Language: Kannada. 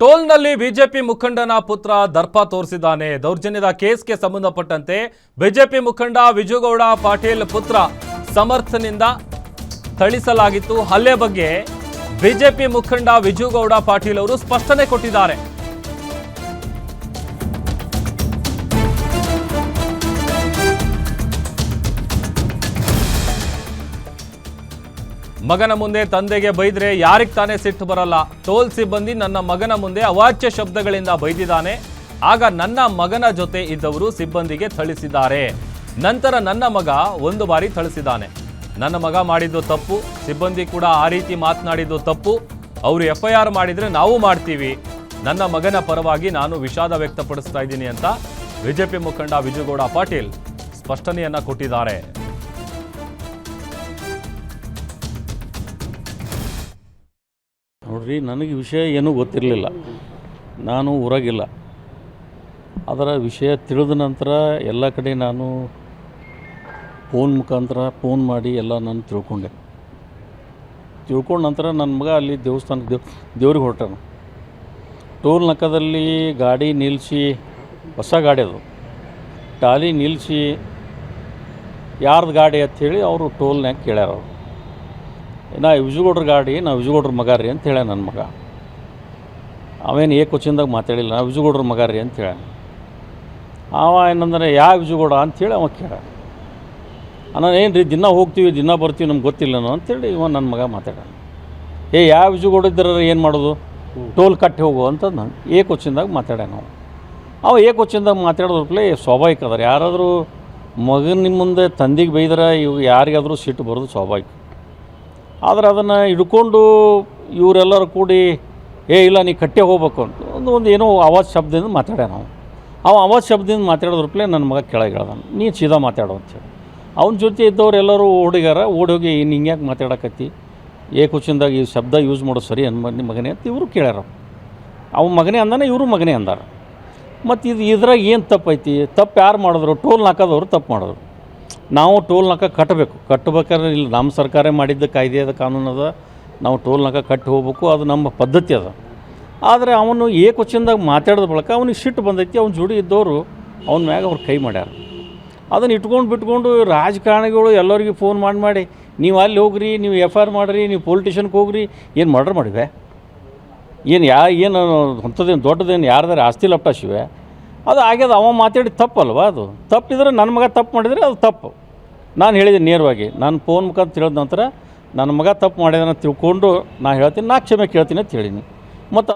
ಟೋಲ್ನಲ್ಲಿ ಬಿಜೆಪಿ ಮುಖಂಡನ ಪುತ್ರ ದರ್ಪ ತೋರಿಸಿದ್ದಾನೆ. ದೌರ್ಜನ್ಯದ ಕೇಸ್ಗೆ ಸಂಬಂಧಪಟ್ಟಂತೆ ಬಿಜೆಪಿ ಮುಖಂಡ ವಿಜುಗೌಡ ಪಾಟೀಲ್ ಪುತ್ರ ಸಮರ್ಥನಿಂದ ಥಳಿಸಲಾಗಿತ್ತು. ಹಲ್ಲೆ ಬಗ್ಗೆ ಬಿಜೆಪಿ ಮುಖಂಡ ವಿಜುಗೌಡ ಪಾಟೀಲ್ ಅವರು ಸ್ಪಷ್ಟನೆ ಕೊಟ್ಟಿದ್ದಾರೆ. ಮಗನ ಮುಂದೆ ತಂದೆಗೆ ಬೈದ್ರೆ ಯಾರಿಗೆ ತಾನೇ ಸಿಟ್ಟು ಬರಲ್ಲ. ಟೋಲ್ ಸಿಬ್ಬಂದಿ ನನ್ನ ಮಗನ ಮುಂದೆ ಅವಾಚ್ಯ ಶಬ್ದಗಳಿಂದ ಬೈದಿದ್ದಾನೆ. ಆಗ ನನ್ನ ಮಗನ ಜೊತೆ ಇದ್ದವರು ಸಿಬ್ಬಂದಿಗೆ ಥಳಿಸಿದ್ದಾರೆ. ನಂತರ ನನ್ನ ಮಗ ಒಂದು ಬಾರಿ ಥಳಿಸಿದ್ದಾನೆ. ನನ್ನ ಮಗ ಮಾಡಿದ್ದು ತಪ್ಪು, ಸಿಬ್ಬಂದಿ ಕೂಡ ಆ ರೀತಿ ಮಾತನಾಡಿದ್ದು ತಪ್ಪು. ಅವರು FIR ಮಾಡಿದ್ರೆ ನಾವು ಮಾಡ್ತೀವಿ. ನನ್ನ ಮಗನ ಪರವಾಗಿ ನಾನು ವಿಷಾದ ವ್ಯಕ್ತಪಡಿಸ್ತಾ ಇದ್ದೀನಿ ಅಂತ ಬಿಜೆಪಿ ಮುಖಂಡ ವಿಜುಗೌಡ ಪಾಟೀಲ್ ಸ್ಪಷ್ಟನೆಯನ್ನ ಕೊಟ್ಟಿದ್ದಾರೆ. ನೋಡ್ರಿ, ನನಗೆ ವಿಷಯ ಏನೂ ಗೊತ್ತಿರಲಿಲ್ಲ. ನಾನು ಊರಾಗಿಲ್ಲ. ಅದರ ವಿಷಯ ತಿಳಿದ ನಂತರ ಎಲ್ಲ ಕಡೆ ನಾನು ಫೋನ್ ಮುಖಾಂತರ ಫೋನ್ ಮಾಡಿ ಎಲ್ಲ ನಾನು ತಿಳ್ಕೊಂಡ ನಂತರ ನನ್ನ ಮಗ ಅಲ್ಲಿ ದೇವಸ್ಥಾನಕ್ಕೆ ದೇವ್ರಿಗೆ ಹೊರಟಾನು. ಟೋಲ್ ನಕ್ಕದಲ್ಲಿ ಗಾಡಿ ನಿಲ್ಲಿಸಿ, ಹೊಸ ಗಾಡಿ ಅದು, ಟಾಲಿ ನಿಲ್ಲಿಸಿ ಯಾರ್ದು ಗಾಡಿ ಅಂಥೇಳಿ ಅವರು ಟೋಲ್ನ್ಯಾಗ ಕೇಳ್ಯಾರ. ಅವರು ನಾ ವಿಜುಗೌಡ್ರ ಗಾಡಿ, ನಾ ವಿಜುಗೌಡ್ರ ಮಗ ರೀ ಅಂತ ಹೇಳ. ನನ್ನ ಮಗ ಅವೇನು ಏಕವಚನದಾಗ ಮಾತಾಡಿಲ್ಲ, ನಾ ವಿಜುಗೌಡ್ರ ಮಗ ರೀ ಅಂತ ಹೇಳ. ಅವ ಏನಂದ್ರೆ ಯಾವ ವಿಜುಗೌಡ ಅಂಥೇಳಿ ಅವ ಕೇಳ. ನಾನು ಏನು ರೀ ದಿನ ಹೋಗ್ತೀವಿ ದಿನ ಬರ್ತೀವಿ ನಮ್ಗೆ ಗೊತ್ತಿಲ್ಲನೋ ಅಂಥೇಳಿ ಇವ ನನ್ನ ಮಗ ಮಾತಾಡ. ಯಾವ ವಿಜುಗೌಡ ಇದ್ದರೆ ಏನು ಮಾಡೋದು, ಟೋಲ್ ಕಟ್ಟಿ ಹೋಗು ಅಂತ ನಾನು ಏಕವಚನದಾಗ ಮಾತಾಡ. ನಾವು ಅವ ಏಕವಚನದಾಗ ಮಾತಾಡೋದ್ರಪ್ಲೆ ಸ್ವಾಭಾವಿಕ ಅದಾರೆ. ಯಾರಾದರೂ ಮಗನ ನಿಮ್ಮ ಮುಂದೆ ತಂದೆಗೆ ಬೈದ್ರೆ ಇವು ಯಾರಿಗಾದರೂ ಸಿಟ್ಟು ಬರೋದು ಸ್ವಾಭಾವಿಕ. ಆದರೆ ಅದನ್ನು ಹಿಡ್ಕೊಂಡು ಇವರೆಲ್ಲರೂ ಕೂಡಿ ಇಲ್ಲ ನೀ ಕಟ್ಟೆ ಹೋಗ್ಬೇಕು ಅಂತ ಒಂದು ಏನೋ ಆವಾಜ್ ಶಬ್ದದಿಂದ ಮಾತಾಡ್ಯ. ನಾವು ಆವಾಜ್ ಶಬ್ದದಿಂದ ಮಾತಾಡೋದ್ರಪ್ಲೆ ನನ್ನ ಮಗ ಕೆಳಗೆ ಹೇಳ್ದ, ನೀ ಸೀದಾ ಮಾತಾಡೋ ಅಂತೇಳಿ. ಅವನ ಜೊತೆ ಇದ್ದವ್ರು ಎಲ್ಲರೂ ಓಡಿಗಾರ. ಓಡೋಗಿ ಹಿಂಗ್ಯಾಕೆ ಮಾತಾಡಕತ್ತಿ, ಏಕವಚನದಾಗ ಈ ಶಬ್ದ ಯೂಸ್ ಮಾಡೋದು ಸರಿ ನಿಮ್ಮ ಮಗನೇ ಅಂತ ಇವರು ಕೇಳ್ಯಾರ. ಅವ ಮಗನೇ ಅಂದಾನೆ, ಇವರು ಮಗನೇ ಅಂದಾರ. ಮತ್ತು ಇದ್ರಾಗ ಏನು ತಪ್ಪೈತಿ? ತಪ್ಪು ಯಾರು ಮಾಡಿದ್ರು? ಟೋಲ್ ನಾಕೋದವ್ರು ತಪ್ಪು ಮಾಡಿದ್ರು. ನಾವು ಟೋಲ್ ನಾಕ ಕಟ್ಟಬೇಕಾದ್ರೆ ಇಲ್ಲಿ ನಮ್ಮ ಸರ್ಕಾರ ಮಾಡಿದ್ದ ಕಾಯ್ದೆ ಅದ, ಕಾನೂನು ಅದ. ನಾವು ಟೋಲ್ ನಾಕ ಕಟ್ಟಿ ಹೋಗ್ಬೇಕು, ಅದು ನಮ್ಮ ಪದ್ಧತಿ ಅದ. ಆದರೆ ಅವನು ಏಕವಚನದಾಗ ಮಾತಾಡಿದ ಬಳಿಕ ಅವನಿಗೆ ಸಿಟ್ಟು ಬಂದೈತಿ. ಅವ್ನ ಜೋಡಿ ಇದ್ದವರು ಅವನ ಮ್ಯಾಗ ಅವ್ರು ಕೈ ಮಾಡ್ಯಾರ. ಅದನ್ನು ಬಿಟ್ಕೊಂಡು ರಾಜಕಾರಣಿಗಳು ಎಲ್ಲರಿಗೂ ಫೋನ್ ಮಾಡಿ ನೀವು ಅಲ್ಲಿ ಹೋಗ್ರಿ, ನೀವು FIR ಮಾಡಿರಿ, ನೀವು ಪೊಲಿಟಿಷನ್ಗೆ ಹೋಗ್ರಿ, ಏನು ಮರ್ಡರ್ ಮಾಡಿವೆ, ಏನು ಅಂಥದ್ದೇನು ದೊಡ್ಡದೇನು ಯಾರ್ದಾರೆ ಆಸ್ತಿ ಲಪ್ಟಾಸಿವೆ, ಅದು ಆಗ್ಯದ. ಅವ ಮಾತಾಡಿ ತಪ್ಪಲ್ವ? ಅದು ತಪ್ಪಿದ್ರೆ ನನ್ನ ಮಗ ತಪ್ಪು ಮಾಡಿದರೆ ಅದು ತಪ್ಪು. ನಾನು ಹೇಳಿದೆ ನೇರವಾಗಿ, ನಾನು ಫೋನ್ ಮುಖಾಂತರ ತಿಳಿದ ನಂತರ ನನ್ನ ಮಗ ತಪ್ಪು ಮಾಡಿದಾನ ತಿಳ್ಕೊಂಡು ನಾ ಹೇಳ್ತೀನಿ, ನಾ ಕ್ಷಮೆ ಕೇಳ್ತೀನಿ ಅಂತ ಹೇಳೀನಿ. ಮತ್ತು